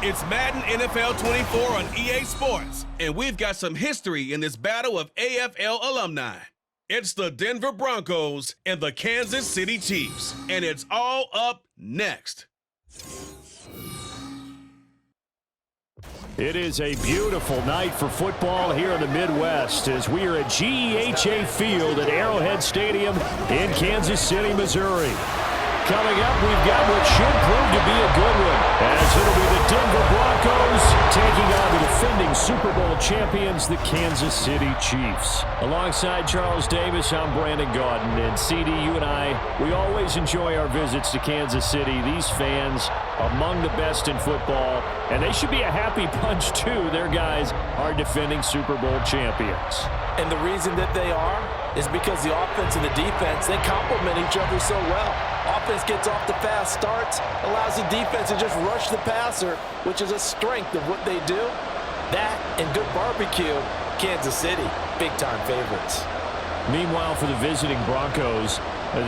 It's Madden NFL 24 on EA Sports, and we've got some history in this battle of AFL alumni. It's the Denver Broncos and the Kansas City Chiefs, and it's all up next. It is a beautiful night for football here in the Midwest as we are at GEHA Field at Arrowhead Stadium in Kansas City, Missouri. Coming up, we've got what should prove to be a good one, as it'll be the Denver Broncos taking on the defending Super Bowl champions, the Kansas City Chiefs. Alongside Charles Davis, I'm Brandon Gaudin, and CD, you and I, we always enjoy our visits to Kansas City. These fans, among the best in football, and they should be a happy bunch too. Their guys are defending Super Bowl champions. And the reason that they are is because the offense and the defense, they complement each other so well. Offense gets off the fast starts, allows the defense to just rush the passer, which is a strength of what they do. That and good barbecue, Kansas City, big-time favorites. Meanwhile, for the visiting Broncos,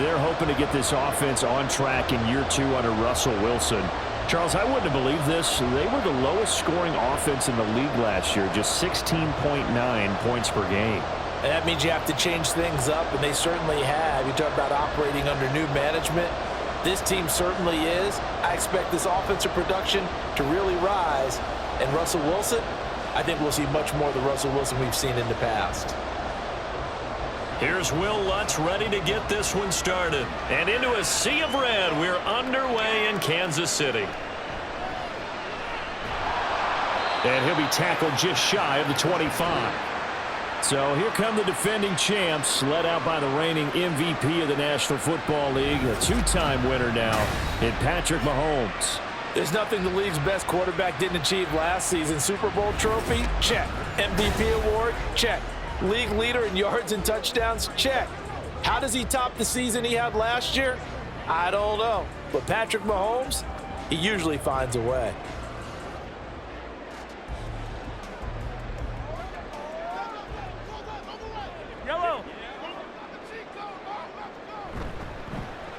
they're hoping to get this offense on track in year 2 under Russell Wilson. Charles, I wouldn't have believed this. They were the lowest scoring offense in the league last year, just 16.9 points per game. And that means you have to change things up, and they certainly have. You talk about operating under new management. This team certainly is. I expect this offensive production to really rise. And Russell Wilson, I think we'll see much more of the Russell Wilson we've seen in the past. Here's Will Lutz ready to get this one started. And into a sea of red, we're underway in Kansas City. And he'll be tackled just shy of the 25. So here come the defending champs, led out by the reigning MVP of the National Football League, a 2-time winner now in Patrick Mahomes. There's nothing the league's best quarterback didn't achieve last season. Super Bowl trophy? Check. MVP award? Check. League leader in yards and touchdowns? Check. How does he top the season he had last year? I don't know. But Patrick Mahomes, he usually finds a way.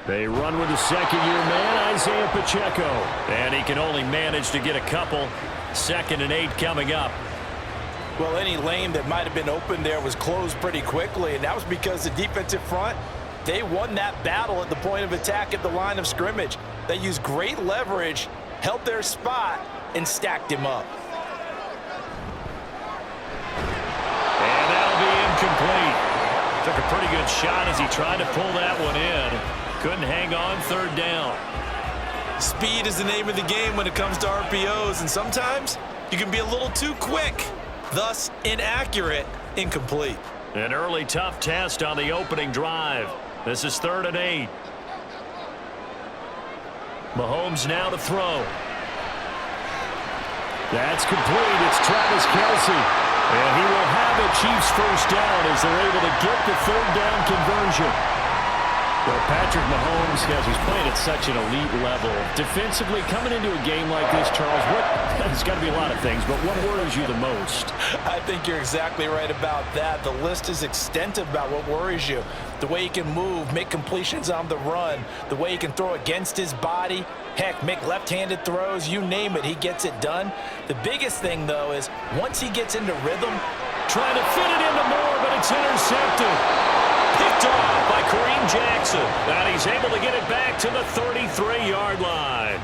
They run with the second-year man, Isaiah Pacheco. And he can only manage to get a couple. 2nd and 8 coming up. Well, any lane that might have been open there was closed pretty quickly, and that was because the defensive front, they won that battle at the point of attack at the line of scrimmage. They used great leverage, held their spot, and stacked him up. And that'll be incomplete. Took a pretty good shot as he tried to pull that one in. Couldn't hang on 3rd down. Speed is the name of the game when it comes to RPOs, and sometimes you can be a little too quick, thus inaccurate, incomplete. An early tough test on the opening drive. This is 3rd and 8. Mahomes now to throw. That's complete. It's Travis Kelce. And he will have a Chiefs first down as they're able to get the 3rd down conversion. Well, Patrick Mahomes, guys, he's playing at such an elite level. Defensively, coming into a game like this, Charles, there's got to be a lot of things, but what worries you the most? I think you're exactly right about that. The list is extensive about what worries you. The way he can move, make completions on the run, the way he can throw against his body, heck, make left-handed throws, you name it, he gets it done. The biggest thing, though, is once he gets into rhythm, trying to fit it into Moore, but it's intercepted. Picked off by Kareem Jackson. And he's able to get it back to the 33-yard line.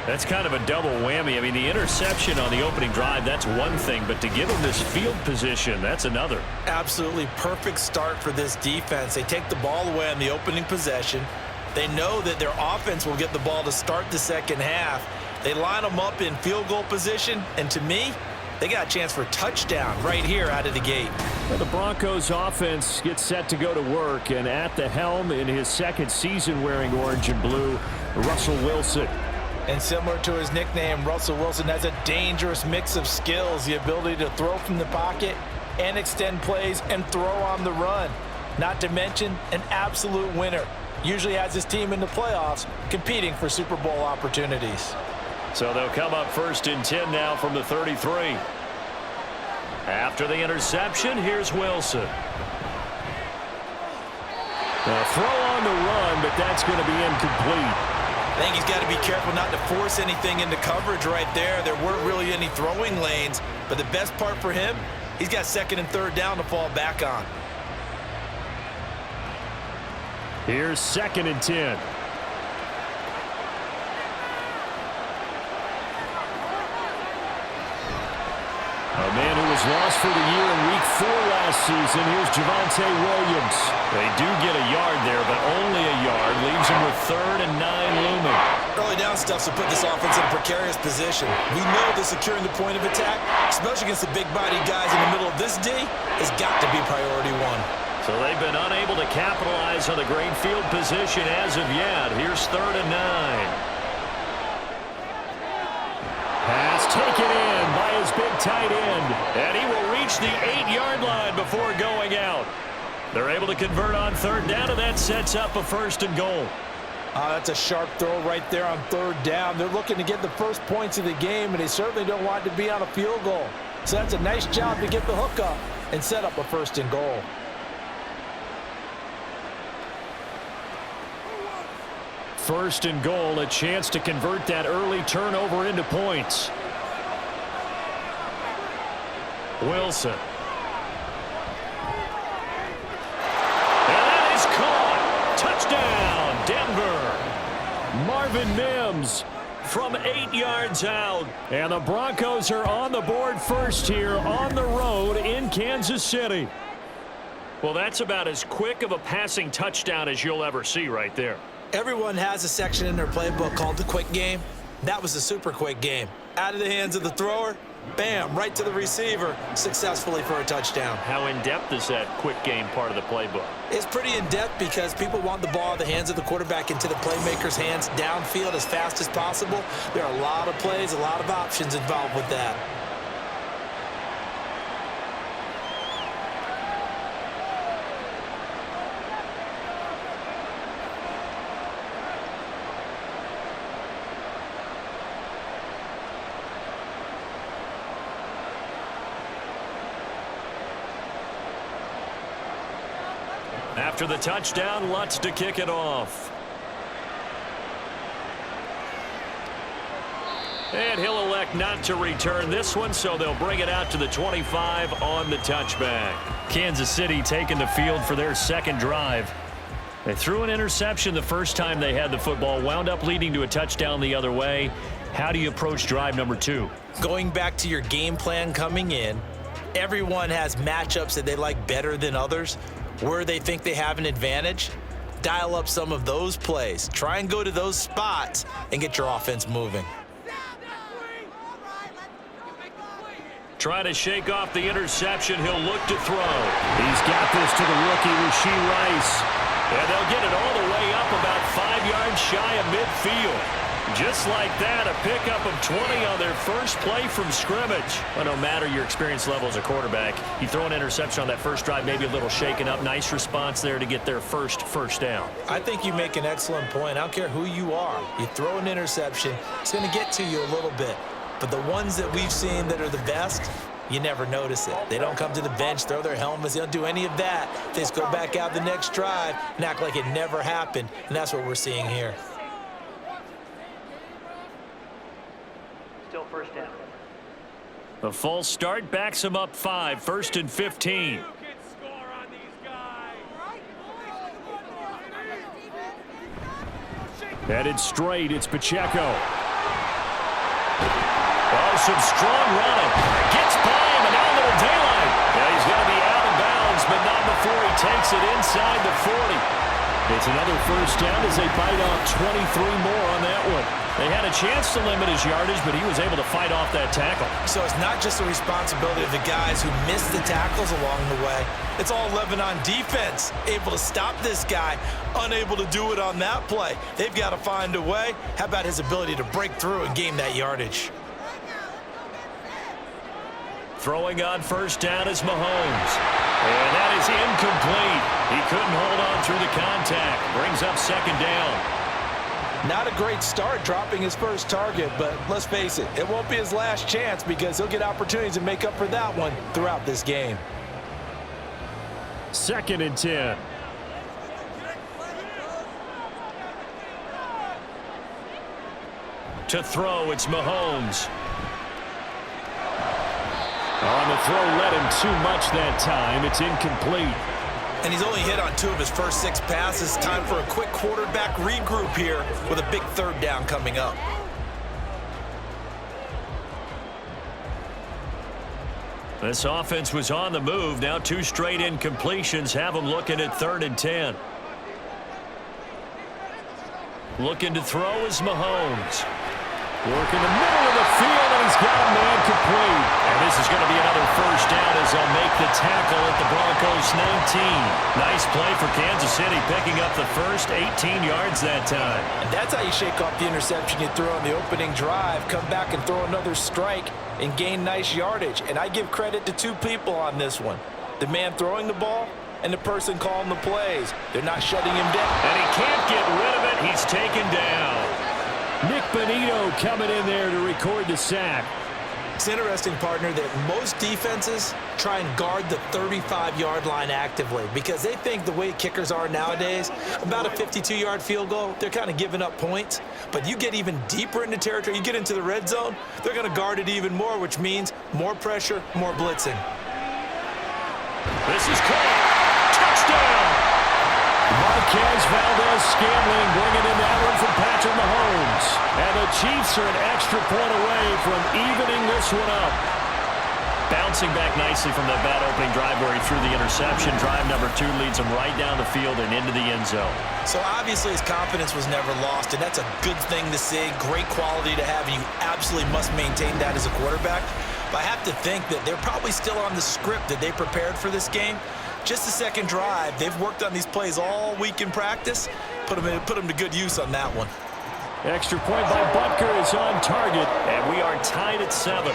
That's kind of a double whammy. I mean, the interception on the opening drive, that's one thing. But to give him this field position, that's another. Absolutely perfect start for this defense. They take the ball away on the opening possession. They know that their offense will get the ball to start the second half. They line them up in field goal position. And to me, they got a chance for a touchdown right here out of the gate. Well, the Broncos offense gets set to go to work, and at the helm in his 2nd season wearing orange and blue, Russell Wilson. And similar to his nickname, Russell Wilson has a dangerous mix of skills, the ability to throw from the pocket and extend plays and throw on the run. Not to mention an absolute winner. Usually has his team in the playoffs competing for Super Bowl opportunities. So they'll come up 1st and 10 now from the 33. After the interception, here's Wilson. A throw on the run, but that's going to be incomplete. I think he's got to be careful not to force anything into coverage right there. There weren't really any throwing lanes, but the best part for him, he's got second and third down to fall back on. Here's 2nd and 10. A man who was lost for the year in Week 4 last season. Here's Javonte Williams. They do get a yard there, but only a yard. Leaves them with 3rd and 9 looming. Early down stuffs will put this offense in a precarious position. We know that securing the point of attack, especially against the big-bodied guys in the middle of this D, has got to be priority one. So they've been unable to capitalize on the great field position as of yet. Here's 3rd and 9. Pass taken in by his big tight end. And he will reach the 8-yard line before going out. They're able to convert on 3rd down, and that sets up a 1st and goal. That's a sharp throw right there on 3rd down. They're looking to get the first points of the game, and they certainly don't want to be on a field goal. So that's a nice job to get the hook up and set up a 1st and goal. First and goal, a chance to convert that early turnover into points. Wilson. And that is caught. Touchdown, Denver. Marvin Mims from 8 yards out. And the Broncos are on the board first here on the road in Kansas City. Well, that's about as quick of a passing touchdown as you'll ever see right there. Everyone has a section in their playbook called the quick game. That was a super quick game. Out of the hands of the thrower, bam, right to the receiver, successfully for a touchdown. How in-depth is that quick game part of the playbook? It's pretty in-depth because people want the ball out of the hands of the quarterback into the playmaker's hands downfield as fast as possible. There are a lot of plays, a lot of options involved with that. After the touchdown, Lutz to kick it off. And he'll elect not to return this one, so they'll bring it out to the 25 on the touchback. Kansas City taking the field for their 2nd drive. They threw an interception the first time they had the football, wound up leading to a touchdown the other way. How do you approach drive number 2? Going back to your game plan coming in, everyone has matchups that they like better than others. Where they think they have an advantage, dial up some of those plays. Try and go to those spots and get your offense moving. Try to shake off the interception. He'll look to throw. He's got this to the rookie, Rashee Rice. And they'll get it all the way up about 5 yards shy of midfield. Just like that, a pickup of 20 on their first play from scrimmage. Well, no matter your experience level as a quarterback, you throw an interception on that first drive, maybe a little shaken up. Nice response there to get their first down. I think you make an excellent point. I don't care who you are. You throw an interception, it's going to get to you a little bit. But the ones that we've seen that are the best, you never notice it. They don't come to the bench, throw their helmets. They don't do any of that. They just go back out the next drive and act like it never happened. And that's what we're seeing here. Still first down. The false start backs him up 5, 1st and 15. Headed straight, it's Pacheco. Oh, some strong running. Gets by him, and now a little daylight. Yeah, he's going to be out of bounds, but not before he takes it inside the 40. It's another first down as they bite off 23 more on that one. They had a chance to limit his yardage, but he was able to fight off that tackle. So it's not just the responsibility of the guys who missed the tackles along the way. It's all 11 on defense, able to stop this guy, unable to do it on that play. They've got to find a way. How about his ability to break through and gain that yardage? Throwing on first down is Mahomes. And that is incomplete. He couldn't hold on through the contact. Brings up 2nd down. Not a great start dropping his first target, but let's face it, it won't be his last chance because he'll get opportunities to make up for that one throughout this game. 2nd and 10. To throw, it's Mahomes. On the throw, led him too much that time. It's incomplete. And he's only hit on 2 of his first 6 passes. Time for a quick quarterback regroup here with a big 3rd down coming up. This offense was on the move. Now 2 straight incompletions have them looking at 3rd and 10. Looking to throw is Mahomes. Working the middle of the field, and he's got a man complete. And this is going to be another first down as they'll make the tackle at the Broncos 19. Nice play for Kansas City, picking up the first 18 yards that time. And that's how you shake off the interception you throw on the opening drive. Come back and throw another strike and gain nice yardage. And I give credit to 2 people on this one. The man throwing the ball and the person calling the plays. They're not shutting him down. And he can't get rid of it. He's taken down. Nick Benito coming in there to record the sack. It's interesting, partner, that most defenses try and guard the 35-yard line actively because they think the way kickers are nowadays, about a 52-yard field goal, they're kind of giving up points. But you get even deeper into territory, you get into the red zone, they're going to guard it even more, which means more pressure, more blitzing. This is caught. Touchdown! Marquez Valdez-Scantling bringing in that one from Patrick Mahomes. And the Chiefs are an extra point away from evening this one up. Bouncing back nicely from that bad opening drive where he threw the interception. Drive number 2 leads him right down the field and into the end zone. So obviously his confidence was never lost, and that's a good thing to see. Great quality to have, and you absolutely must maintain that as a quarterback. But I have to think that they're probably still on the script that they prepared for this game. Just the second drive. They've worked on these plays all week in practice. Put them to good use on that one. Extra point by Butker is on target, and we are tied at 7.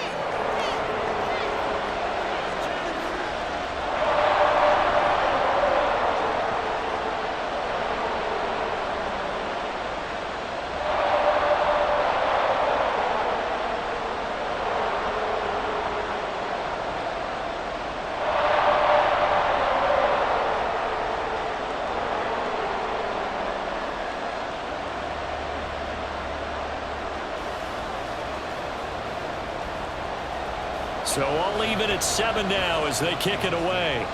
So all even at 7 now as they kick it away.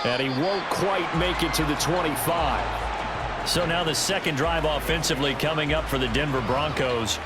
And he won't quite make it to the 25. So now the second drive offensively coming up for the Denver Broncos.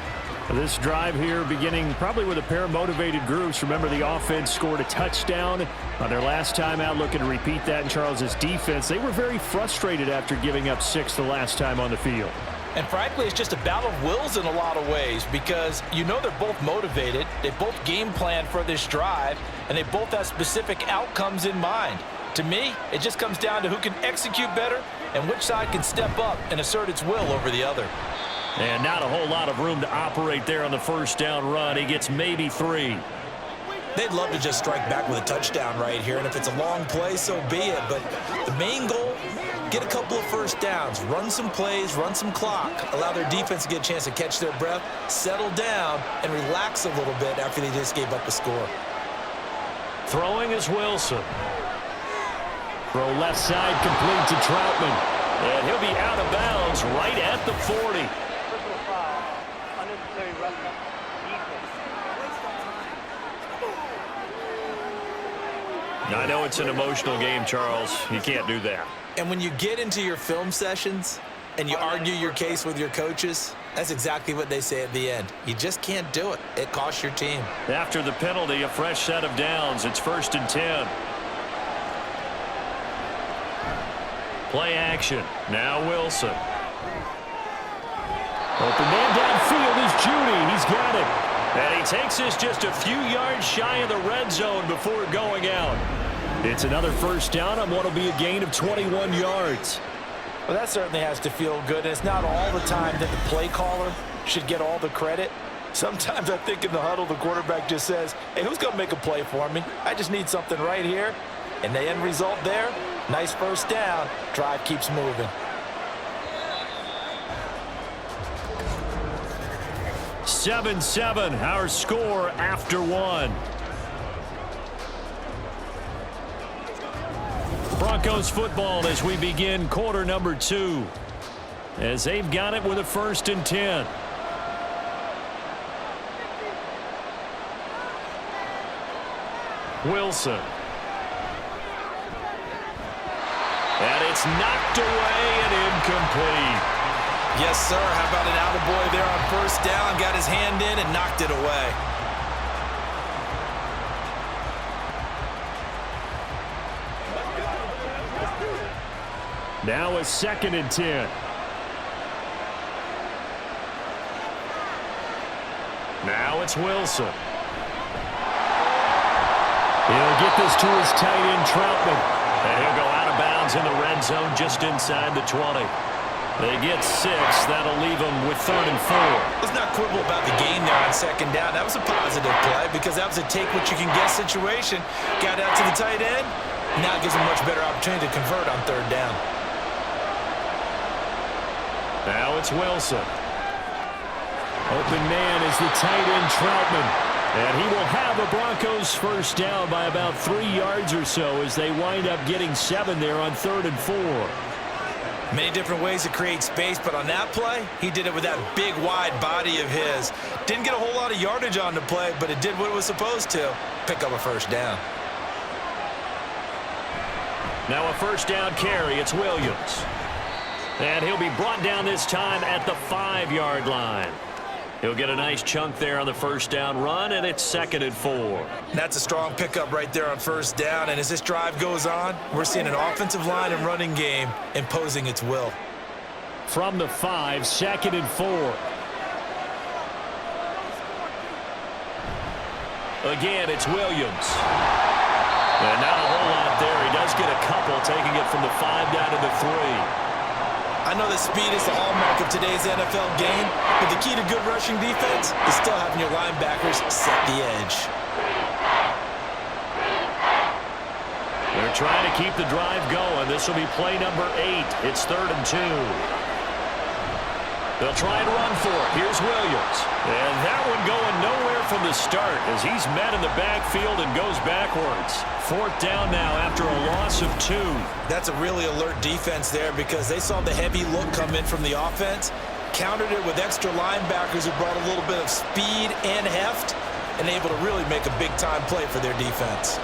This drive here beginning probably with a pair of motivated groups. Remember, the offense scored a touchdown on their last time out, looking to repeat that in Charles's defense. They were very frustrated after giving up 6 the last time on the field. And frankly, it's just a battle of wills in a lot of ways because you know they're both motivated. They both game plan for this drive, and they both have specific outcomes in mind. To me, it just comes down to who can execute better and which side can step up and assert its will over the other. And not a whole lot of room to operate there on the first down run. He gets maybe 3. They'd love to just strike back with a touchdown right here, and if it's a long play, so be it. But the main goal, get a couple of first downs, run some plays, run some clock, allow their defense to get a chance to catch their breath, settle down, and relax a little bit after they just gave up a score. Throwing is Wilson. Throw left side complete to Troutman. And he'll be out of bounds right at the 40. I know it's an emotional game, Charles. You can't do that. And when you get into your film sessions and you argue your case with your coaches, that's exactly what they say at the end. You just can't do it. It costs your team. After the penalty, a fresh set of downs. It's 1st and 10. Play action. Now Wilson. Open man downfield is Judy. He's got it. And he takes this just a few yards shy of the red zone before going out. It's another first down on what will be a gain of 21 yards. Well, that certainly has to feel good. And it's not all the time that the play caller should get all the credit. Sometimes I think in the huddle, the quarterback just says, hey, who's going to make a play for me? I just need something right here. And the end result there, nice first down. Drive keeps moving. 7-7, our score after 1. Broncos Broncos football as we begin quarter number 2. As they've got it with a 1st and 10. Wilson. And it's knocked away and incomplete. Yes, sir. How about an attaboy there on 1st down? Got his hand in and knocked it away. Now a 2nd and 10. Now it's Wilson. He'll get this to his tight end, Troutman. And he'll go out of bounds in the red zone just inside the 20. They get 6. That'll leave them with 3rd and 4. Let's not quibble about the gain there on 2nd down. That was a positive play because that was a take-what-you-can-get situation. Got out to the tight end. Now it gives them a much better opportunity to convert on 3rd down. Now it's Wilson. Open man is the tight end, Troutman. And he will have the Broncos 1st down by about 3 yards or so as they wind up getting 7 there on 3rd and 4. Many different ways to create space, but on that play, he did it with that big, wide body of his. Didn't get a whole lot of yardage on the play, but it did what it was supposed to. Pick up a 1st down. Now a 1st down carry. It's Williams. And he'll be brought down this time at the 5-yard line. He'll get a nice chunk there on the 1st down run, and it's 2nd and 4. That's a strong pickup right there on 1st down, and as this drive goes on, we're seeing an offensive line and running game imposing its will. From the 5, 2nd and 4. Again, it's Williams. And not a whole lot there. He does get a couple, taking it from the 5 down to the 3. I know that speed is the hallmark of today's NFL game, but the key to good rushing defense is still having your linebackers set the edge. They're trying to keep the drive going. This will be play number 8. It's 3rd and 2. They'll try and run for it. Here's Williams. And that one going nowhere from the start as he's met in the backfield and goes backwards. 4th down now after a loss of 2. That's a really alert defense there because they saw the heavy look come in from the offense, countered it with extra linebackers who brought a little bit of speed and heft, and able to really make a big-time play for their defense.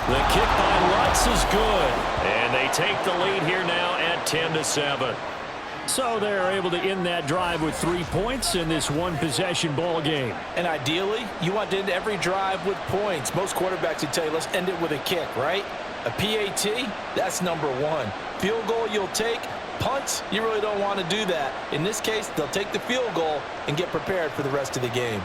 The kick by Lutz is good. And they take the lead here now at 10-7. So they're able to end that drive with 3 points in this one-possession ball game. And ideally, you want to end every drive with points. Most quarterbacks would tell you, let's end it with a kick, right? A PAT, that's number 1. Field goal you'll take. Punts, you really don't want to do that. In this case, they'll take the field goal and get prepared for the rest of the game.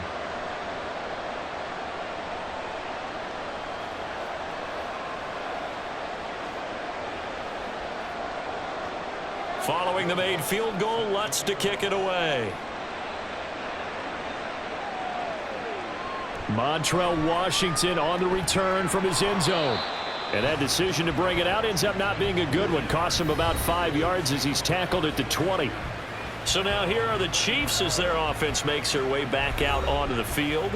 Following the made field goal, Lutz to kick it away. Montrell Washington on the return from his end zone. And that decision to bring it out ends up not being a good one. Costs him about 5 yards as he's tackled at the 20. So now here are the Chiefs as their offense makes their way back out onto the field.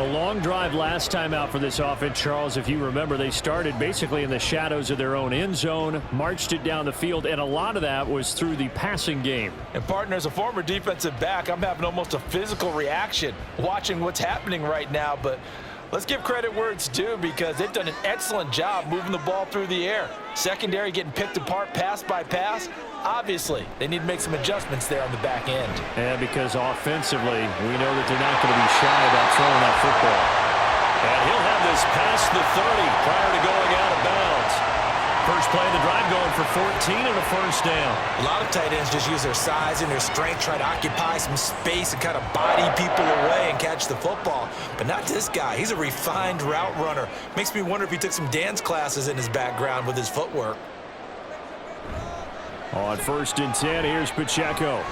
A long drive last time out for this offense, Charles. If you remember, they started basically in the shadows of their own end zone, marched it down the field, and a lot of that was through the passing game. And partner, as a former defensive back, I'm having almost a physical reaction watching what's happening right now. But let's give credit where it's due because they've done an excellent job moving the ball through the air. Secondary getting picked apart pass by pass. Obviously, they need to make some adjustments there on the back end. And because offensively, we know that they're not going to be shy about throwing that football. And he'll have this past the 30 prior to going out of bounds. First play of the drive going for 14 and a 1st down. A lot of tight ends just use their size and their strength, try to occupy some space and kind of body people away and catch the football. But not this guy. He's a refined route runner. Makes me wonder if he took some dance classes in his background with his footwork. On 1st and 10, here's Pacheco.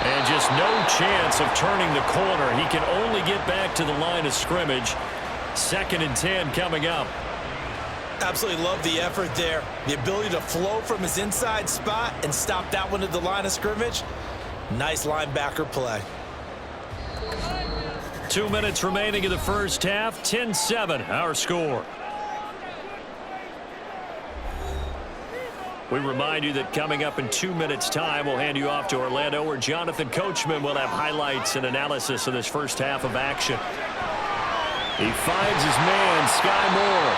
And just no chance of turning the corner. He can only get back to the line of scrimmage. 2nd and 10 coming up. Absolutely love the effort there. The ability to flow from his inside spot and stop that one at the line of scrimmage. Nice linebacker play. 2 minutes remaining in the first half. 10-7, our score. We remind you that coming up in 2 minutes' time, we'll hand you off to Orlando, where Jonathan Coachman will have highlights and analysis of this first half of action. He finds his man, Sky Moore.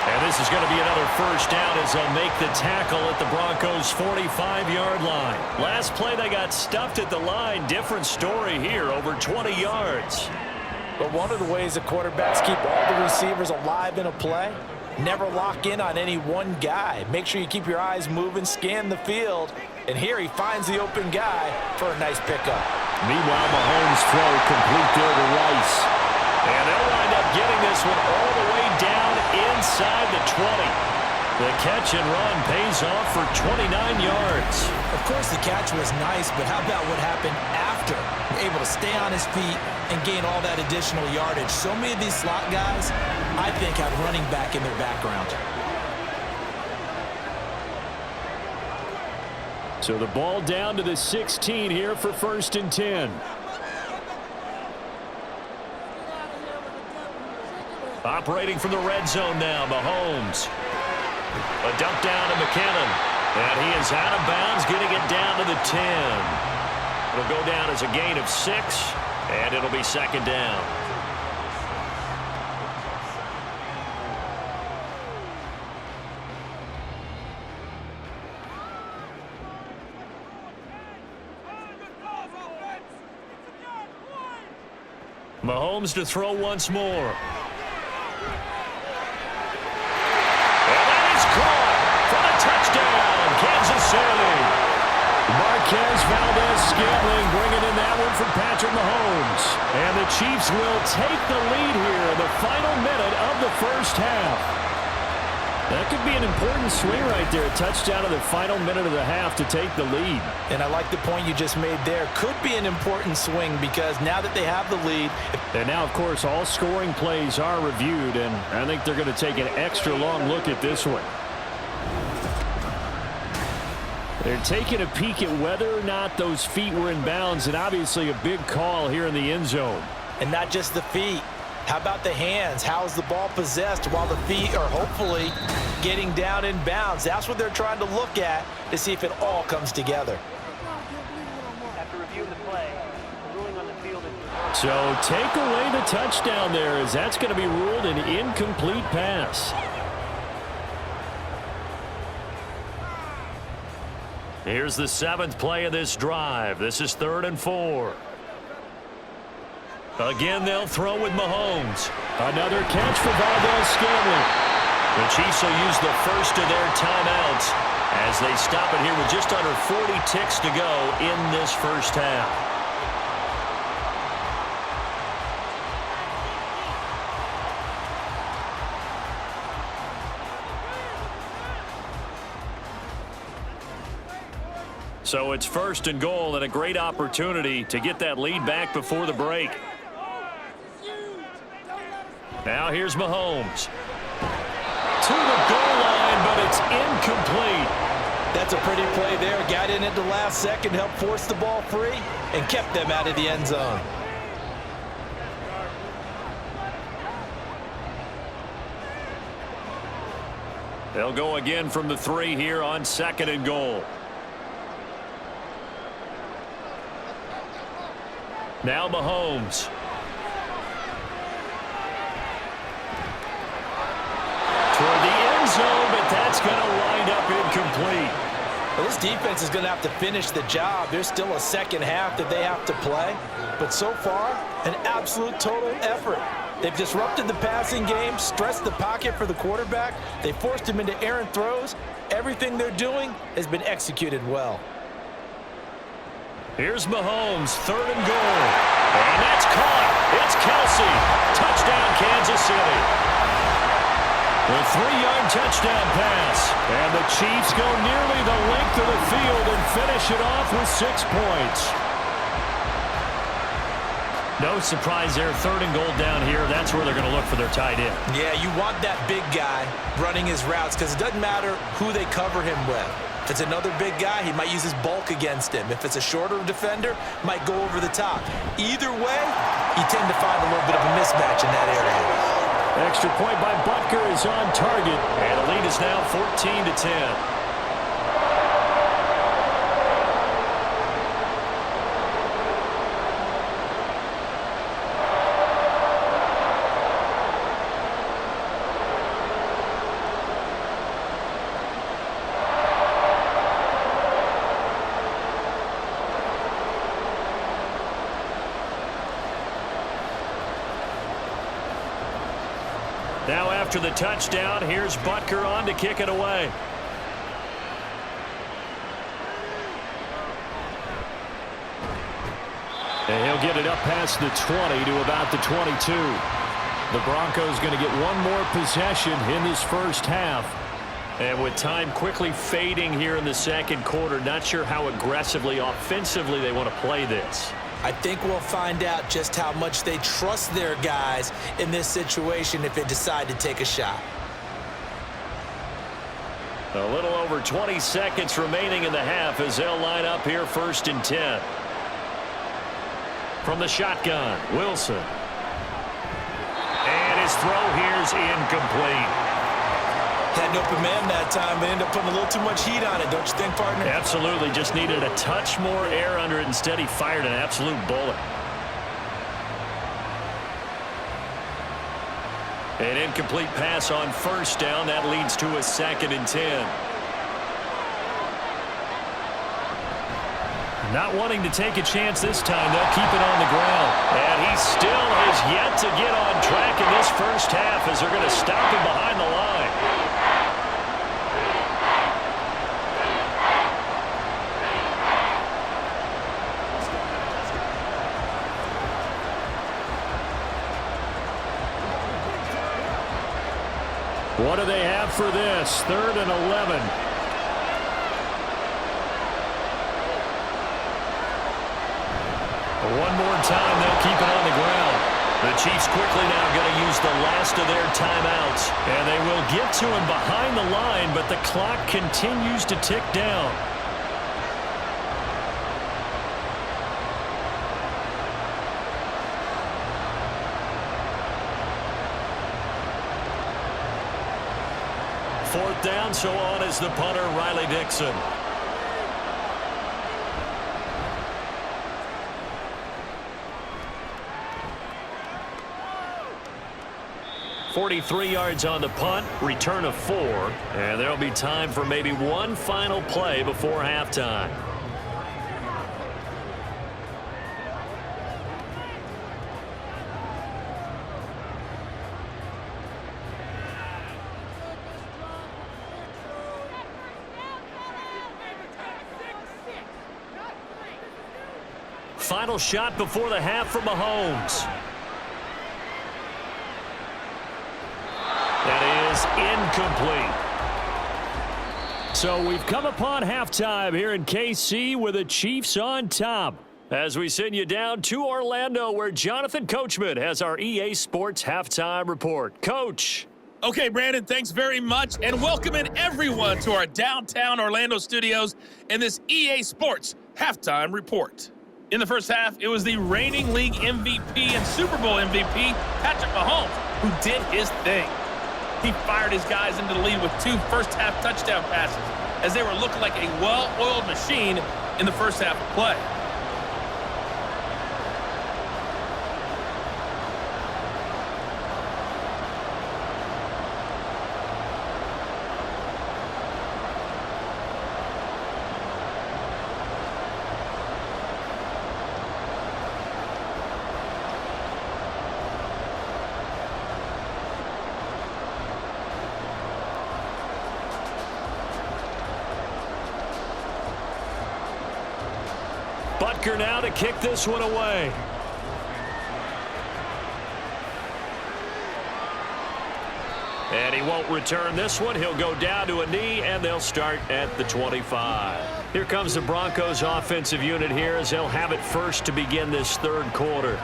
And this is going to be another first down as they'll make the tackle at the Broncos' 45-yard line. Last play, they got stuffed at the line. Different story here, over 20 yards. But one of the ways the quarterbacks keep all the receivers alive in a play, never lock in on any one guy. Make sure you keep your eyes moving, scan the field. And here he finds the open guy for a nice pickup. Meanwhile, Mahomes' throw complete there to Rice. And they'll wind up getting this one all the way down inside the 20. The catch and run pays off for 29 yards. Of course, the catch was nice, but how about what happened after? Able to stay on his feet and gain all that additional yardage. So many of these slot guys, I think, have running back in their background. So the ball down to the 16 here for 1st and 10. Operating from the red zone now, Mahomes. A dump down to McKinnon. And he is out of bounds, getting it down to the 10. It'll go down as a gain of 6, and it'll be 2nd down. Mahomes to throw once more. Touchdown, Kansas City. Marquez Valdez-Scantling bringing in that one from Patrick Mahomes. And the Chiefs will take the lead here in the final minute of the first half. That could be an important swing right there. A touchdown in the final minute of the half to take the lead. And I like the point you just made there. Could be an important swing because now that they have the lead. And now, of course, all scoring plays are reviewed, and I think they're going to take an extra long look at this one. They're taking a peek at whether or not those feet were in bounds, and obviously a big call here in the end zone. And not just the feet. How about the hands? How is the ball possessed while the feet are hopefully getting down in bounds? That's what they're trying to look at to see if it all comes together. After reviewing the play, ruling on the field. So take away the touchdown there, as that's going to be ruled an incomplete pass. Here's the 7th play of this drive. This is 3rd and 4. Again, they'll throw with Mahomes. Another catch for Valdez-Scantling. The Chiefs will use the first of their timeouts as they stop it here with just under 40 ticks to go in this first half. So it's 1st and goal, and a great opportunity to get that lead back before the break. Now here's Mahomes. To the goal line, but it's incomplete. That's a pretty play there. Got in at the last second, helped force the ball free, and kept them out of the end zone. They'll go again from the 3 here on 2nd and goal. Now Mahomes. Toward the end zone, but that's going to wind up incomplete. Well, this defense is going to have to finish the job. There's still a second half that they have to play. But so far, an absolute total effort. They've disrupted the passing game, stressed the pocket for the quarterback. They forced him into errant throws. Everything they're doing has been executed well. Here's Mahomes, 3rd and goal. And that's caught. It's Kelsey. Touchdown, Kansas City. The 3-yard touchdown pass. And the Chiefs go nearly the length of the field and finish it off with 6 points. No surprise there. 3rd and goal down here. That's where they're going to look for their tight end. Yeah, you want that big guy running his routes because it doesn't matter who they cover him with. If it's another big guy, he might use his bulk against him. If it's a shorter defender, might go over the top. Either way, you tend to find a little bit of a mismatch in that area. Extra point by Butker is on target, and the lead is now 14-10. Now after the touchdown, here's Butker on to kick it away. And he'll get it up past the 20 to about the 22. The Broncos going to get one more possession in this first half. And with time quickly fading here in the second quarter, not sure how aggressively, offensively they want to play this. I think we'll find out just how much they trust their guys in this situation if they decide to take a shot. A little over 20 seconds remaining in the half as they'll line up here 1st and 10. From the shotgun, Wilson. And his throw here's incomplete. Had an open man that time, but ended up putting a little too much heat on it, don't you think, partner? Absolutely. Just needed a touch more air under it. Instead, he fired an absolute bullet. An incomplete pass on 1st down. That leads to a 2nd and 10. Not wanting to take a chance this time. They'll keep it on the ground. And he still has yet to get on track in this first half as they're going to stop him behind the line. What do they have for this? 3rd and 11. One more time, they'll keep it on the ground. The Chiefs quickly now going to use the last of their timeouts. And they will get to him behind the line, but the clock continues to tick down. Fourth down, so on is the punter, Riley Dixon. "43 yards on the punt, return of 4, and there'll be time for maybe one final play before halftime. Final shot before the half from Mahomes. That is incomplete. So we've come upon halftime here in KC with the Chiefs on top. As we send you down to Orlando, where Jonathan Coachman has our EA Sports Halftime Report. Coach. Okay, Brandon, thanks very much, and welcoming everyone to our downtown Orlando studios in this EA Sports Halftime Report. In the first half, it was the reigning league MVP and Super Bowl MVP, Patrick Mahomes, who did his thing. He fired his guys into the lead with 2 first-half touchdown passes as they were looking like a well-oiled machine in the first half of play. Butker now to kick this one away. And he won't return this one. He'll go down to a knee, and they'll start at the 25. Here comes the Broncos offensive unit here as they'll have it first to begin this third quarter.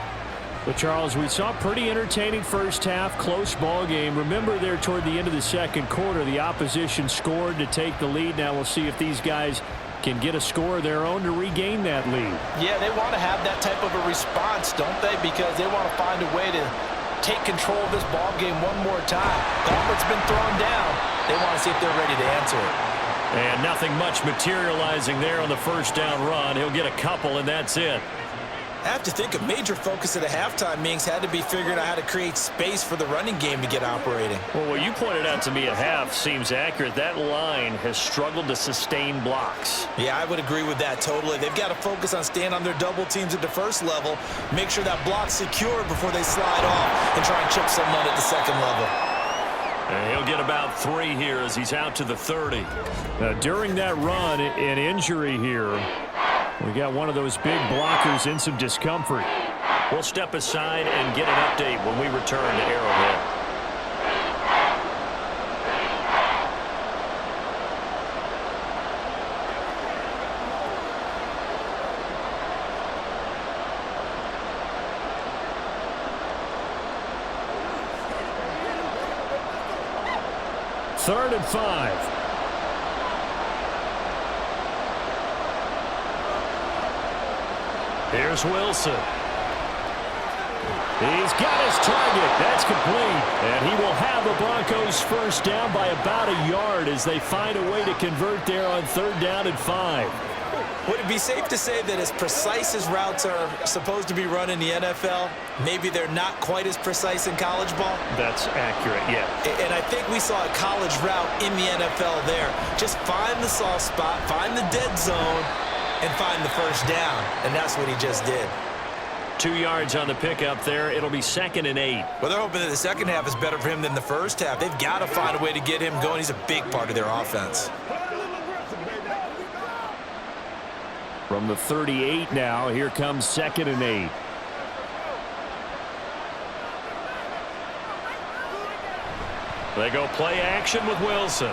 But, Charles, we saw a pretty entertaining first half, close ball game. Remember there toward the end of the second quarter, the opposition scored to take the lead. Now we'll see if these guys can get a score of their own to regain that lead. Yeah, they want to have that type of a response, don't they? Because they want to find a way to take control of this ball game one more time. Gauntlet's been thrown down. They want to see if they're ready to answer it. And nothing much materializing there on the first down run. He'll get a couple, and that's it. I have to think a major focus at a halftime means had to be figuring out how to create space for the running game to get operating. Well, what you pointed out to me at half seems accurate. That line has struggled to sustain blocks. Yeah, I would agree with that totally. They've got to focus on staying on their double teams at the first level, make sure that block's secure before they slide off and try and chip someone at the second level. And he'll get about 3 here as he's out to the 30. During that run, an injury here. We got one of those big blockers in some discomfort. We'll step aside and get an update when we return to Arrowhead. Third and 5. Here's Wilson. He's got his target. That's complete. And he will have the Broncos first down by about a yard as they find a way to convert there on 3rd down and 5. Would it be safe to say that as precise as routes are supposed to be run in the NFL, maybe they're not quite as precise in college ball? That's accurate, yeah. And I think we saw a college route in the NFL there. Just find the soft spot, find the dead zone, and find the first down. And that's what he just did. 2 yards on the pickup there. It'll be 2nd and 8. Well, they're hoping that the second half is better for him than the first half. They've got to find a way to get him going. He's a big part of their offense. From the 38 now, here comes 2nd and 8. They go play action with Wilson.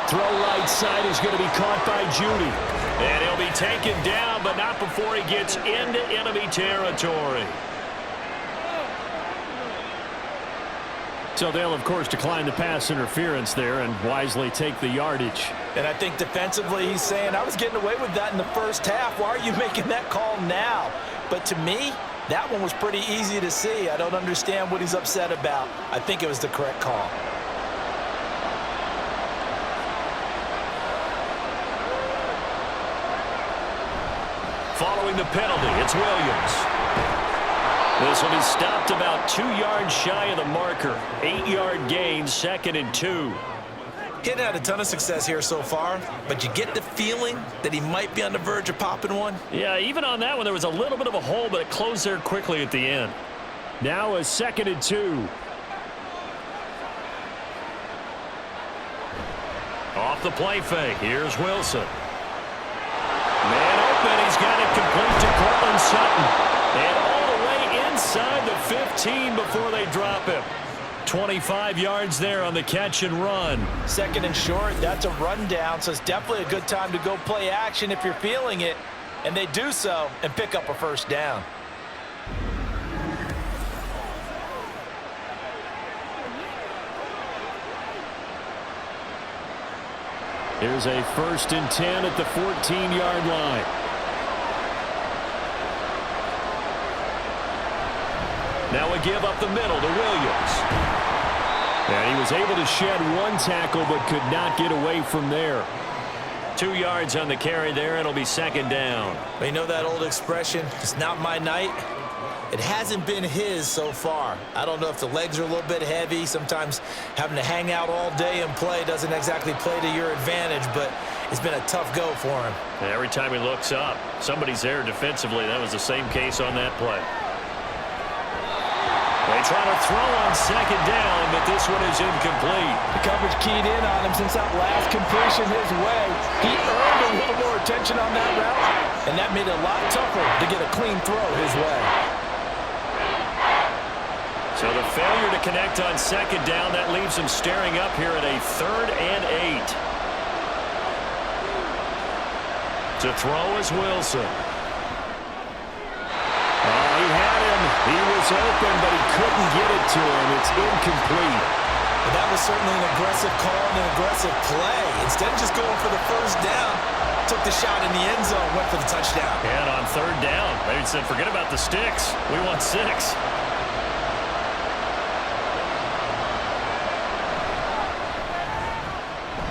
Throw right side is going to be caught by Judy. And he'll be taken down, but not before he gets into enemy territory. So they'll, of course, decline the pass interference there and wisely take the yardage. And I think defensively he's saying, I was getting away with that in the first half. Why are you making that call now? But to me, that one was pretty easy to see. I don't understand what he's upset about. I think it was the correct call. Following the penalty, it's Williams. This will be stopped about 2 yards shy of the marker. 8-yard gain, 2nd and 2. He hadn't had a ton of success here so far, but you get the feeling that he might be on the verge of popping one. Yeah, even on that one, there was a little bit of a hole, but it closed there quickly at the end. Now a 2nd and 2. Off the play fake, here's Wilson. Man open, he's got it complete to Cortland Sutton. And all the way inside the 15 before they drop him. 25 yards there on the catch and run. 2nd and short, that's a rundown, so it's definitely a good time to go play action if you're feeling it. And they do so and pick up a first down. Here's a 1st and 10 at the 14-yard line. Now a give up the middle to Williams. And he was able to shed 1 tackle but could not get away from there. 2 yards on the carry there. It'll be 2nd down. But you know that old expression, it's not my night? It hasn't been his so far. I don't know if the legs are a little bit heavy. Sometimes having to hang out all day and play doesn't exactly play to your advantage, but it's been a tough go for him. And every time he looks up, somebody's there defensively. That was the same case on that play. They try to throw on 2nd down, but this one is incomplete. The coverage keyed in on him since that last completion his way. He earned a little more attention on that route, and that made it a lot tougher to get a clean throw his way. So the failure to connect on 2nd down, that leaves him staring up here at a 3rd and 8. To throw is Wilson. He had him. He was open, but he couldn't get it to him. It's incomplete. But that was certainly an aggressive call and an aggressive play. Instead of just going for the first down, took the shot in the end zone, went for the touchdown. And on third down, they said, forget about the sticks. We want 6.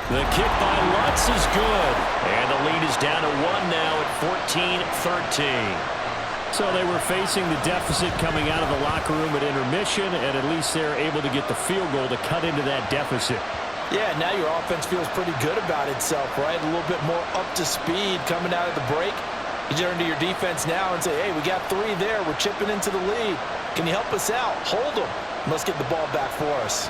The kick by Lutz is good. And the lead is down to 1 now at 14-13. So they were facing the deficit coming out of the locker room at intermission, and at least they're able to get the field goal to cut into that deficit. Yeah, now your offense feels pretty good about itself, right? A little bit more up to speed coming out of the break. You turn to your defense now and say, hey, we got 3 there. We're chipping into the lead. Can you help us out? Hold them. Let's get the ball back for us.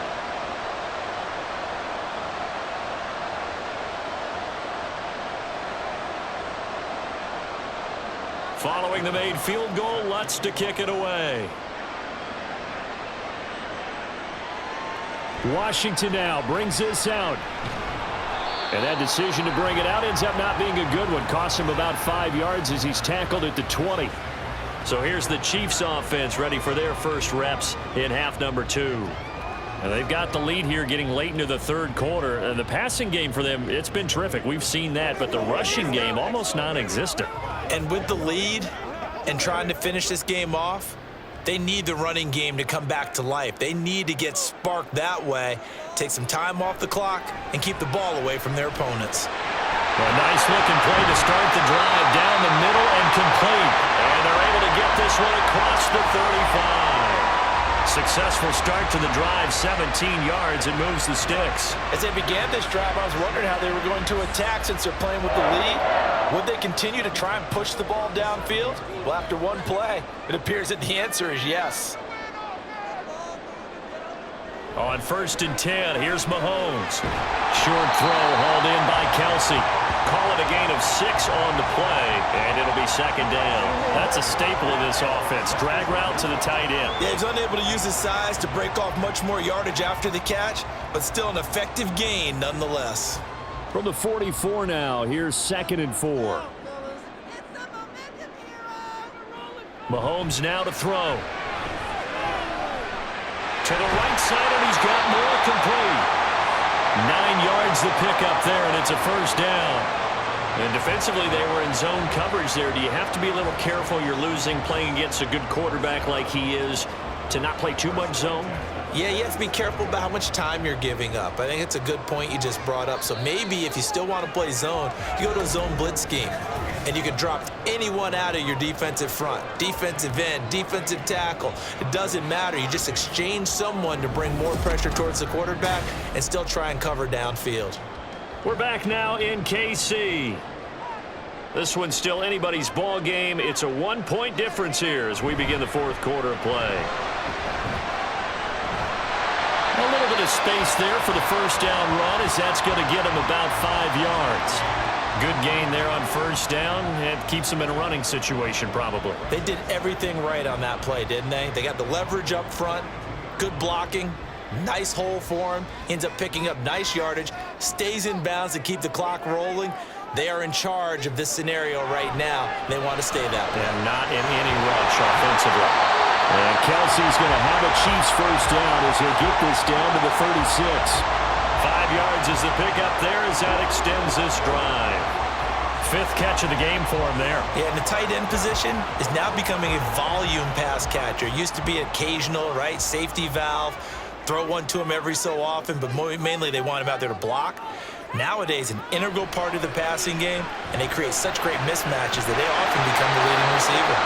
Following the made field goal, Lutz to kick it away. Washington now brings this out. And that decision to bring it out ends up not being a good one. Costs him about 5 yards as he's tackled at the 20. So here's the Chiefs offense ready for their first reps in half number 2. And they've got the lead here getting late into the third quarter. And the passing game for them, it's been terrific. We've seen that, but the rushing game almost non-existent. And with the lead and trying to finish this game off, they need the running game to come back to life. They need to get sparked that way, take some time off the clock, and keep the ball away from their opponents. A nice-looking play to start the drive down the middle and complete. And they're able to get this one across the 35. Successful start to the drive, 17 yards. It moves the sticks. As they began this drive, I was wondering how they were going to attack since they're playing with the lead. Would they continue to try and push the ball downfield? Well, after one play, it appears that the answer is yes. On 1st and 10, here's Mahomes. Short throw hauled in by Kelsey. Call it a gain of 6 on the play, and it'll be 2nd down. That's a staple of this offense. Drag route to the tight end. Yeah, he's unable to use his size to break off much more yardage after the catch, but still an effective gain nonetheless. From the 44 now, here's 2nd and 4. Mahomes now to throw. To the right side, and he's got more complete. 9 yards the pickup there, and it's a 1st down. And defensively, they were in zone coverage there. Do you have to be a little careful? You're losing, playing against a good quarterback like he is, to not play too much zone? Yeah, you have to be careful about how much time you're giving up. I think it's a good point you just brought up. So maybe if you still want to play zone, you go to a zone blitz scheme. And you can drop anyone out of your defensive front. Defensive end, defensive tackle. It doesn't matter. You just exchange someone to bring more pressure towards the quarterback and still try and cover downfield. We're back now in KC. This one's still anybody's ball game. It's a 1-point difference here as we begin the 4th quarter of play. A little bit of space there for the 1st down run as that's going to get him about 5 yards. Good gain there on 1st down. It keeps them in a running situation probably. They did everything right on that play, didn't they? They got the leverage up front, good blocking, nice hole for him. Ends up picking up nice yardage, stays in bounds to keep the clock rolling. They are in charge of this scenario right now. They want to stay that way. And not in any rush offensively. And Kelsey's going to have a Chiefs 1st down as he'll get this down to the 36. 5 yards is the pickup there as that extends this drive. 5th catch of the game for him there. Yeah, and the tight end position is now becoming a volume pass catcher. Used to be occasional, right? Safety valve. Throw one to him every so often, but mainly they want him out there to block. Nowadays, an integral part of the passing game, and they create such great mismatches that they often become the leading receiver.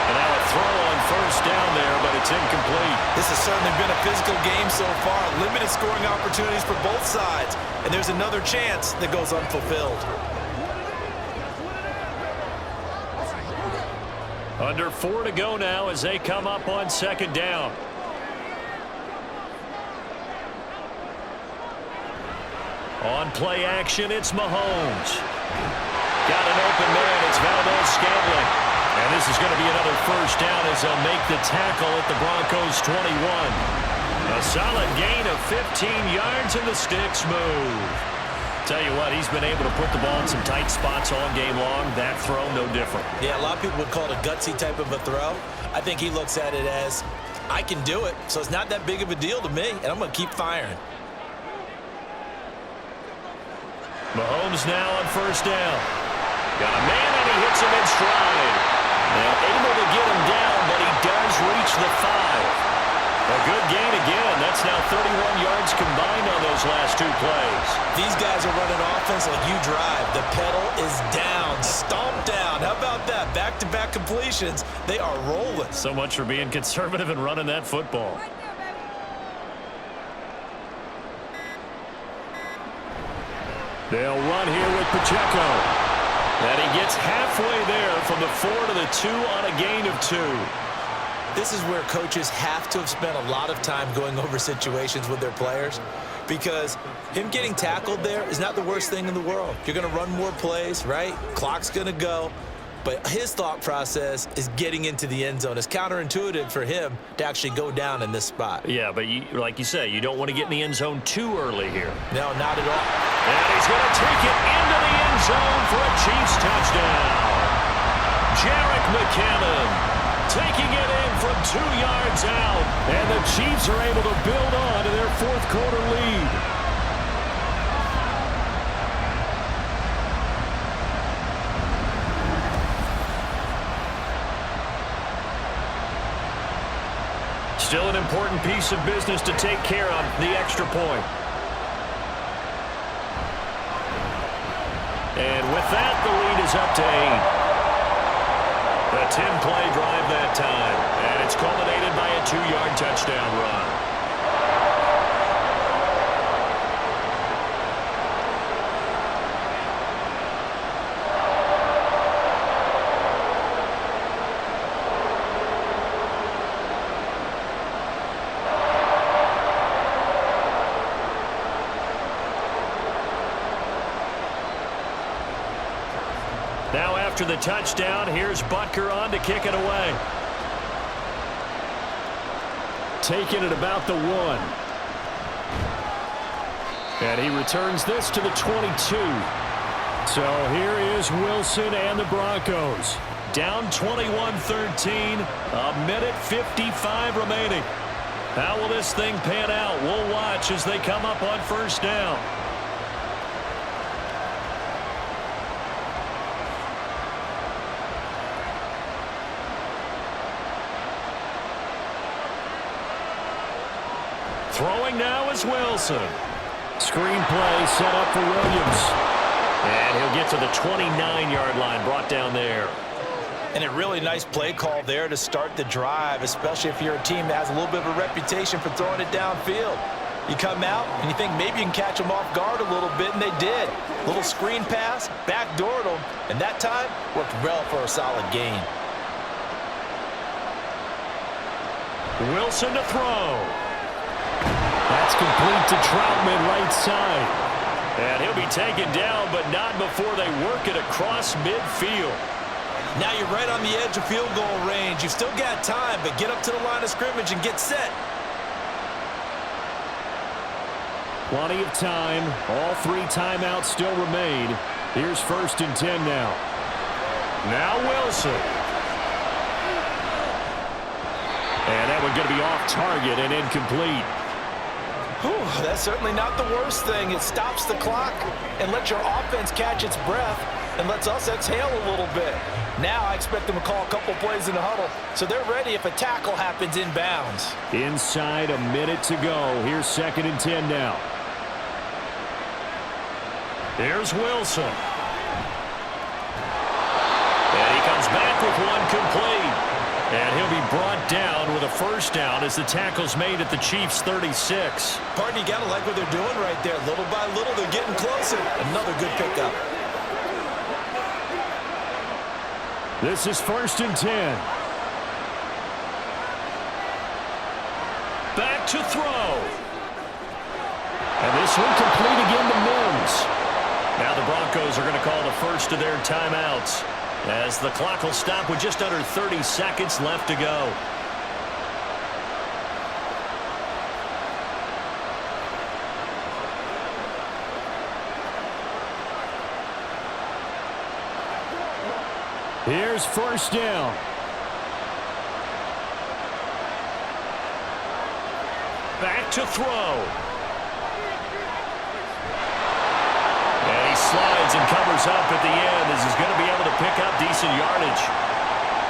And now a throw on 1st down there, but it's incomplete. This has certainly been a physical game so far. Limited scoring opportunities for both sides, and there's another chance that goes unfulfilled. Under 4 to go now as they come up on 2nd down. On play action, it's Mahomes. Got an open man, it's Valdez-Scantling. And this is going to be another 1st down as they'll make the tackle at the Broncos 21. A solid gain of 15 yards and the sticks move. Tell you what, he's been able to put the ball in some tight spots all game long. That throw, no different. Yeah, a lot of people would call it a gutsy type of a throw. I think he looks at it as, I can do it, so it's not that big of a deal to me, and I'm going to keep firing. Mahomes now on 1st down. Got a man, and he hits him in stride. And able to get him down, but he does reach the 5. A good gain again. That's now 31 yards combined on those last 2 plays. These guys are running offense like you drive. The pedal is down, stomped down. How about that? Back-to-back completions. They are rolling. So much for being conservative and running that football. They'll run here with Pacheco. And he gets halfway there from the 4 to the 2 on a gain of 2. This is where coaches have to have spent a lot of time going over situations with their players, because him getting tackled there is not the worst thing in the world. You're going to run more plays, right? Clock's going to go. But his thought process is getting into the end zone. It's counterintuitive for him to actually go down in this spot. Yeah, but like you say, you don't want to get in the end zone too early here. No, not at all. And he's going to take it into the end zone for a Chiefs touchdown. Jerick McKinnon taking it in from 2 yards out. And the Chiefs are able to build on to their 4th quarter lead. Still an important piece of business to take care of, the extra point. And with that, the lead is up to 8. A 10-play drive that time, and it's culminated by a 2-yard touchdown run. Now after the touchdown, here's Butker on to kick it away. Taking it about the 1. And he returns this to the 22. So here is Wilson and the Broncos. Down 21-13, a minute 55 remaining. How will this thing pan out? We'll watch as they come up on first down. Throwing now is Wilson. Screen play set up for Williams. And he'll get to the 29-yard line, brought down there. And a really nice play call there to start the drive, especially if you're a team that has a little bit of a reputation for throwing it downfield. You come out and you think maybe you can catch them off guard a little bit, and they did. Little screen pass, backdoored them, and that time worked well for a solid gain. Wilson to throw. That's complete to Troutman, right side. And he'll be taken down, but not before they work it across midfield. Now you're right on the edge of field goal range. You've still got time, but get up to the line of scrimmage and get set. Plenty of time. All 3 timeouts still remain. Here's 1st and 10 now. Now Wilson. And that one's going to be off target and incomplete. Whew, that's certainly not the worst thing. It stops the clock and lets your offense catch its breath and lets us exhale a little bit. Now I expect them to call a couple plays in the huddle, so they're ready if a tackle happens inbounds. Inside a minute to go. Here's 2nd and 10 now. Here's Wilson. And he comes back with one complete. And he'll be brought down with a first down as the tackle's made at the Chiefs' 36. Partner, you got to like what they're doing right there. Little by little, they're getting closer. Another good pickup. This is 1st and 10. Back to throw. And this one complete again to Mims. Now the Broncos are going to call the first of their timeouts, as the clock will stop with just under 30 seconds left to go. Here's 1st down. Back to throw. And he slides decides and covers up at the end as he's going to be able to pick up decent yardage.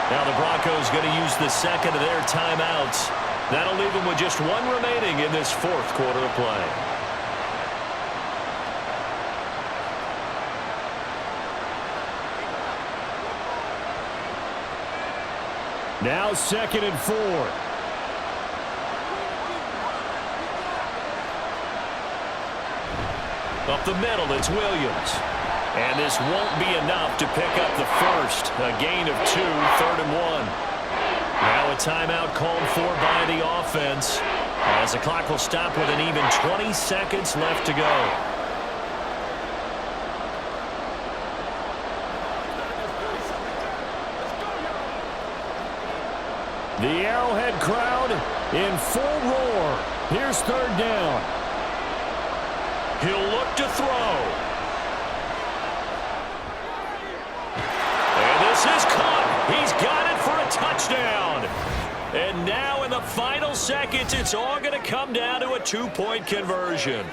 Now the Broncos going to use the second of their timeouts. That'll leave them with just one remaining in this fourth quarter of play. Now 2nd and 4. Up the middle, it's Williams. And this won't be enough to pick up the first. A gain of 2, 3rd and 1. Now a timeout called for by the offense, as the clock will stop with an even 20 seconds left to go. The Arrowhead crowd in full roar. Here's 3rd down. He'll look to throw. And this is caught. He's got it for a touchdown. And now in the final seconds, it's all going to come down to a 2-point conversion.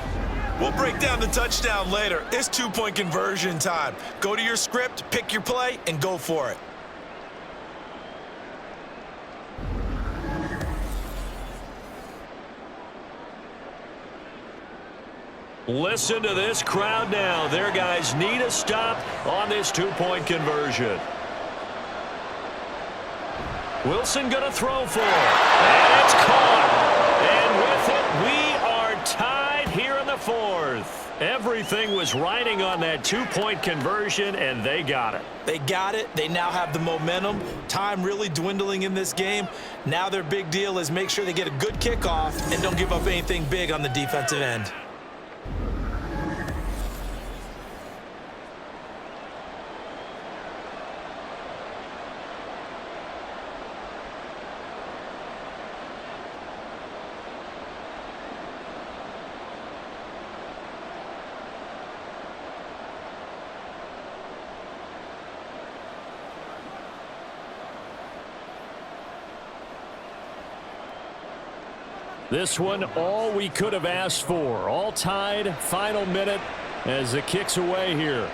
We'll break down the touchdown later. It's 2-point conversion time. Go to your script, pick your play, and go for it. Listen to this crowd now. Their guys need a stop on this 2-point conversion. Wilson going to throw for it. And it's caught. And with it, we are tied here in the fourth. Everything was riding on that 2-point conversion, and they got it. They got it. They now have the momentum. Time really dwindling in this game. Now their big deal is make sure they get a good kickoff and don't give up anything big on the defensive end. This one, all we could have asked for. All tied, final minute as the kick's away here.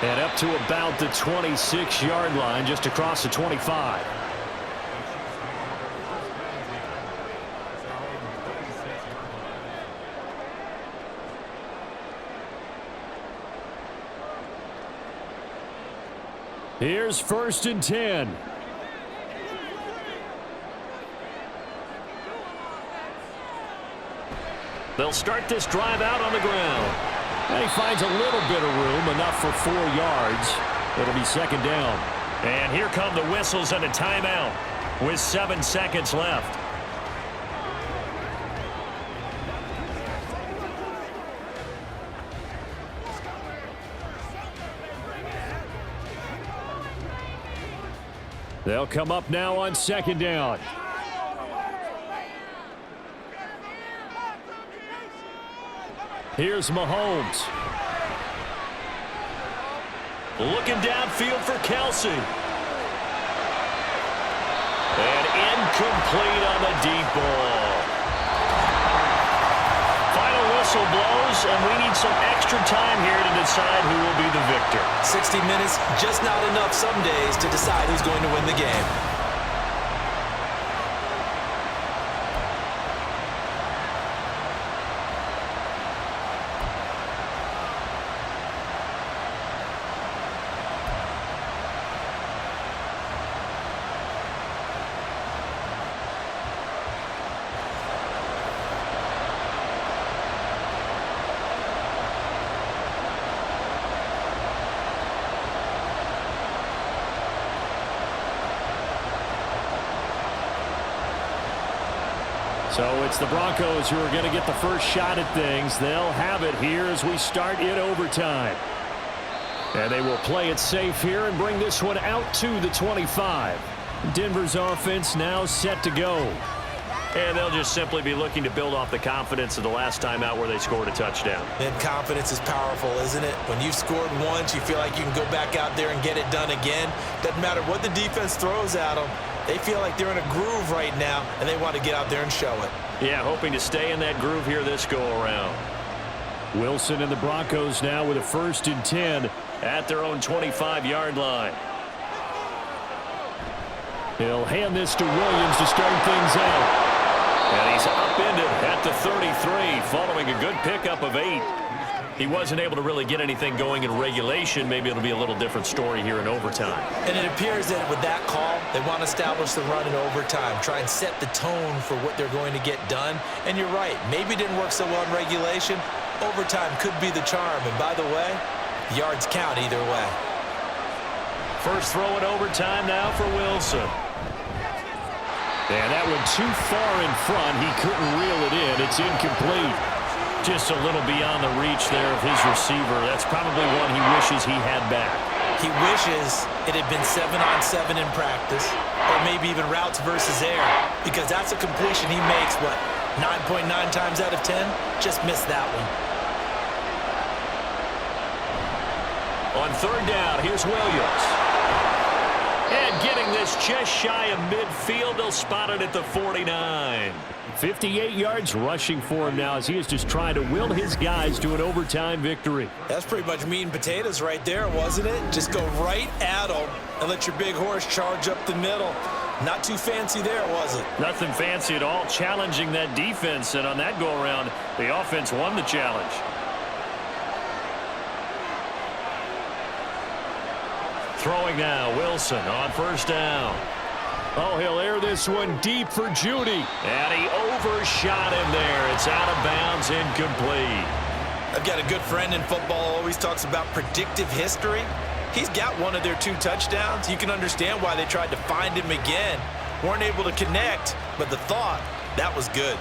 And up to about the 26-yard line, just across the 25. Here's 1st and 10. They'll start this drive out on the ground. And he finds a little bit of room, enough for 4 yards. It'll be 2nd down. And here come the whistles and a timeout with 7 seconds left. They'll come up now on 2nd down. Here's Mahomes. Looking downfield for Kelsey. And incomplete on the deep ball. Final whistle blows, and we need some extra time here to decide who will be the victor. 60 minutes, just not enough some days to decide who's going to win the game. So it's the Broncos who are going to get the first shot at things. They'll have it here as we start in overtime. And they will play it safe here and bring this one out to the 25. Denver's offense now set to go. And they'll just simply be looking to build off the confidence of the last time out where they scored a touchdown. And confidence is powerful, isn't it? When you've scored once, you feel like you can go back out there and get it done again. Doesn't matter what the defense throws at them. They feel like they're in a groove right now, and they want to get out there and show it. Yeah, hoping to stay in that groove here this go-around. Wilson and the Broncos now with a 1st and 10 at their own 25-yard line. He'll hand this to Williams to start things out. And he's upended at the 33 following a good pickup of 8. He wasn't able to really get anything going in regulation. Maybe it'll be a little different story here in overtime. And it appears that with that call, they want to establish the run in overtime, try and set the tone for what they're going to get done. And you're right, maybe it didn't work so well in regulation. Overtime could be the charm. And by the way, yards count either way. First throw in overtime now for Wilson. And that one too far in front. He couldn't reel it in. It's incomplete. Just a little beyond the reach there of his receiver. That's probably one he wishes he had back. He wishes it had been 7-on-7 in practice, or maybe even routes versus air, because that's a completion he makes, what, 9.9 times out of 10? Just missed that one. On 3rd down, here's Williams. And getting this just shy of midfield, they'll spot it at the 49. 58 yards rushing for him now as he is just trying to will his guys to an overtime victory. That's pretty much meat and potatoes right there, wasn't it? Just go right at them and let your big horse charge up the middle. Not too fancy there, was it? Nothing fancy at all, challenging that defense, and on that go-around, the offense won the challenge. Throwing now, Wilson on 1st down. Oh, he'll air this one deep for Judy. And he overshot him there. It's out of bounds, incomplete. I've got a good friend in football, always talks about predictive history. He's got one of their 2 touchdowns. You can understand why they tried to find him again. Weren't able to connect, but the thought, that was good.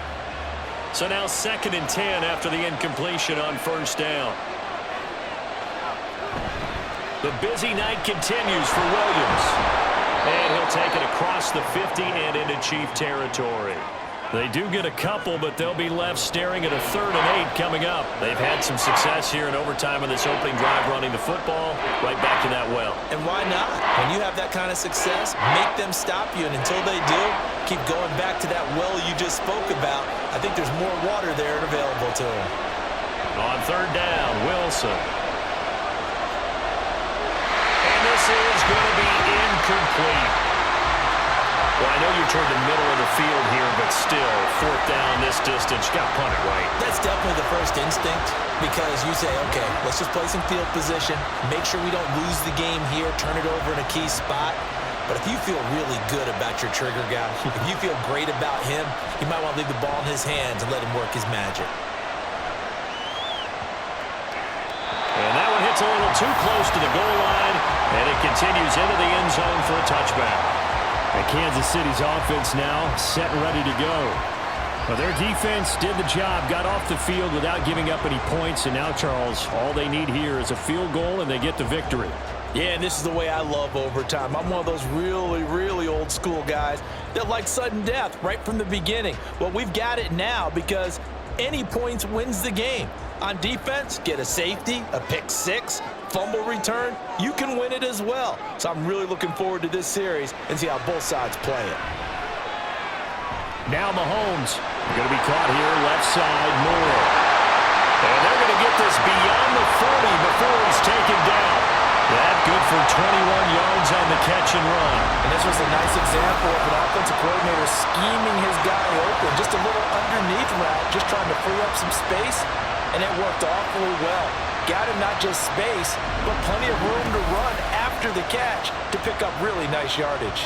So now 2nd and 10 after the incompletion on 1st down. The busy night continues for Williams. And he'll take it across the 50 and into Chief territory. They do get a couple, but they'll be left staring at a 3rd and 8 coming up. They've had some success here in overtime in this opening drive running the football right back to that well. And why not? When you have that kind of success, make them stop you. And until they do, keep going back to that well you just spoke about. I think there's more water there available to them. On 3rd down, Wilson. This is going to be incomplete. Well, I know you're toward the middle of the field here, but still, 4th down this distance, you got to punt it right. That's definitely the first instinct, because you say, okay, let's just play some field position, make sure we don't lose the game here, turn it over in a key spot. But if you feel really good about your trigger guy, if you feel great about him, you might want to leave the ball in his hands and let him work his magic. And that one hits a little too close to the goal line, and it continues into the end zone for a touchback. And Kansas City's offense now set and ready to go. Well, their defense did the job, got off the field without giving up any points, and now, Charles, all they need here is a field goal, and they get the victory. Yeah, and this is the way I love overtime. I'm one of those really, really old school guys that like sudden death right from the beginning. Well, we've got it now because any points wins the game. On defense, get a safety, a pick 6, fumble return, you can win it as well. So I'm really looking forward to this series and see how both sides play it. Now Mahomes going to be caught here, left side, Moore. And they're going to get this beyond the 40 before he's taken down. That good for 21 yards on the catch and run. And this was a nice example of an offensive coordinator scheming his guy open. Just a little underneath route, just trying to free up some space. And it worked awfully well. Got him not just space, but plenty of room to run after the catch to pick up really nice yardage.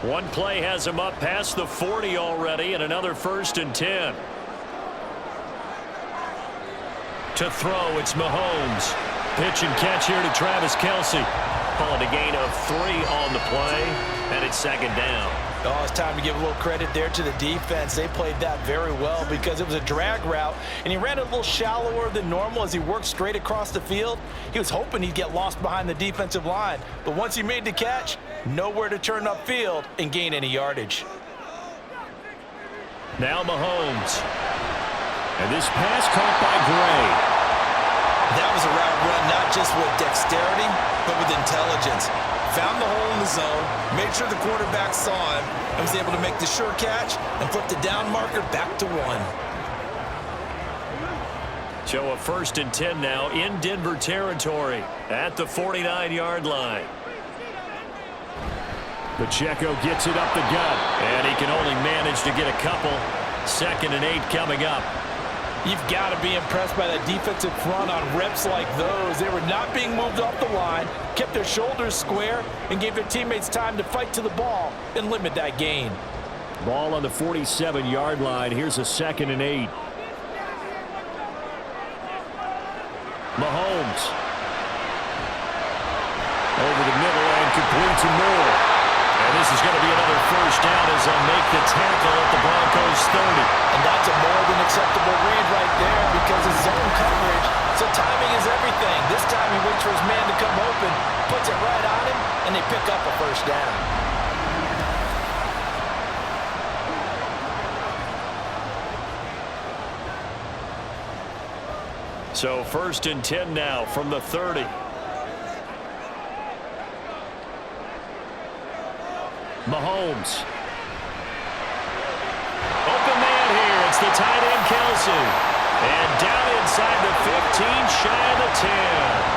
One play has him up past the 40 already, and another 1st and 10. To throw, it's Mahomes. Pitch and catch here to Travis Kelce. Calling a gain of 3 on the play, and it's 2nd down. Oh, it's time to give a little credit there to the defense. They played that very well because it was a drag route, and he ran a little shallower than normal as he worked straight across the field. He was hoping he'd get lost behind the defensive line, but once he made the catch, nowhere to turn upfield and gain any yardage. Now Mahomes. And this pass caught by Gray. That was a route run not just with dexterity, but with intelligence. found the hole in the zone, made sure the quarterback saw him, and was able to make the sure catch and flip the down marker back to 1. So a 1st and 10 now in Denver territory at the 49-yard line. Pacheco gets it up the gut, and he can only manage to get a couple. 2nd and 8 coming up. You've got to be impressed by that defensive front on reps like those. They were not being moved off the line, kept their shoulders square, and gave their teammates time to fight to the ball and limit that gain. Ball on the 47-yard line. Here's a 2nd and 8. Mahomes. Over the middle and complete to Moore. And this is going to be another 1st down as they'll make the tackle at the Broncos 30. And that's a more than acceptable read right there because it's zone coverage, so timing is everything. This time he waits for his man to come open, puts it right on him, and they pick up a 1st down. So 1st and 10 now from the 30. Mahomes. Open man here. It's the tight end, Kelsey. And down inside the 15, shy of the 10.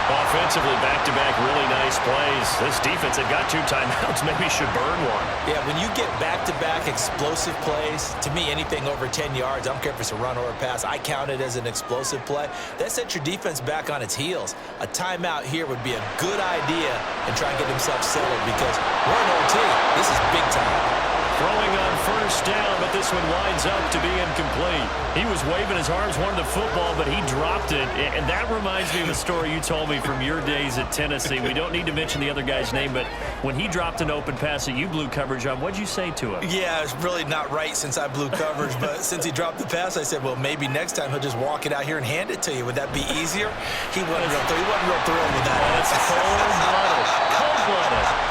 Offensively, back-to-back really nice plays. This defense had got 2 timeouts. Maybe should burn one. Yeah, when you get back-to-back explosive plays, to me, anything over 10 yards, I don't care if it's a run or a pass, I count it as an explosive play. That sets your defense back on its heels. A timeout here would be a good idea and try and get himself settled because we're in OT. This is big time. Throwing on 1st down, but this one winds up to be incomplete. He was waving his arms, wanted the football, but he dropped it. And that reminds me of a story you told me from your days at Tennessee. We don't need to mention the other guy's name, but when he dropped an open pass that you blew coverage on, what'd you say to him? Yeah, it's really not right since I blew coverage, but since he dropped the pass, I said, well, maybe next time he'll just walk it out here and hand it to you. Would that be easier? He wasn't real thrilled with that. That's cold-blooded. Cold-blooded.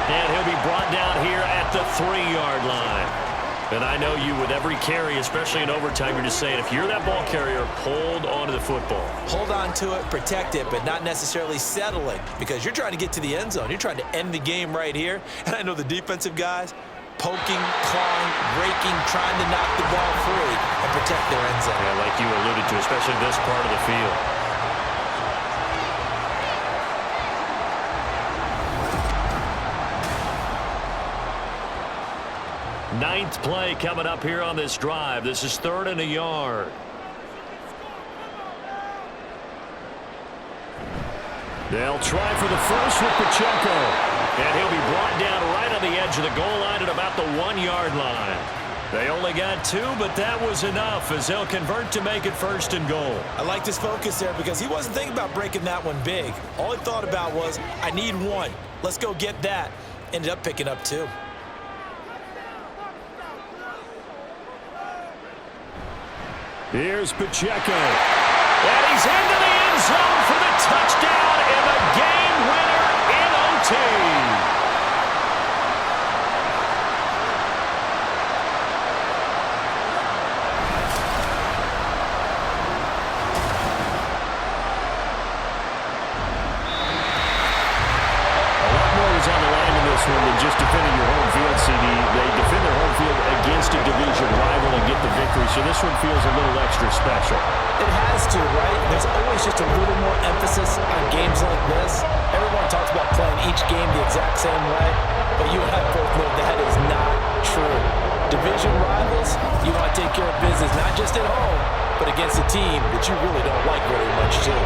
And he'll be brought down here at the 3-yard line. And I know you with every carry, especially in overtime, you're just saying, if you're that ball carrier, hold on to the football. Hold on to it, protect it, but not necessarily settling because you're trying to get to the end zone. You're trying to end the game right here. And I know the defensive guys poking, clawing, raking, trying to knock the ball free and protect their end zone. Yeah, like you alluded to, especially this part of the field. Ninth play coming up here on this drive. This is 3rd and a yard. They'll try for the first with Pacheco. And he'll be brought down right on the edge of the goal line at about the 1-yard line. They only got 2, but that was enough as they'll convert to make it 1st and goal. I like his focus there because he wasn't thinking about breaking that one big. All he thought about was, I need 1. Let's go get that. Ended up picking up 2. Here's Pacheco. And he's into the end zone for the touchdown and the game winner in OT. Than just defending your home field, CD. They defend their home field against a division rival and get the victory, so this one feels a little extra special. It has to, right? There's always just a little more emphasis on games like this. Everyone talks about playing each game the exact same way, but you and I both know that is not true. Division rivals, you want to take care of business not just at home, but against a team that you really don't like very much, too.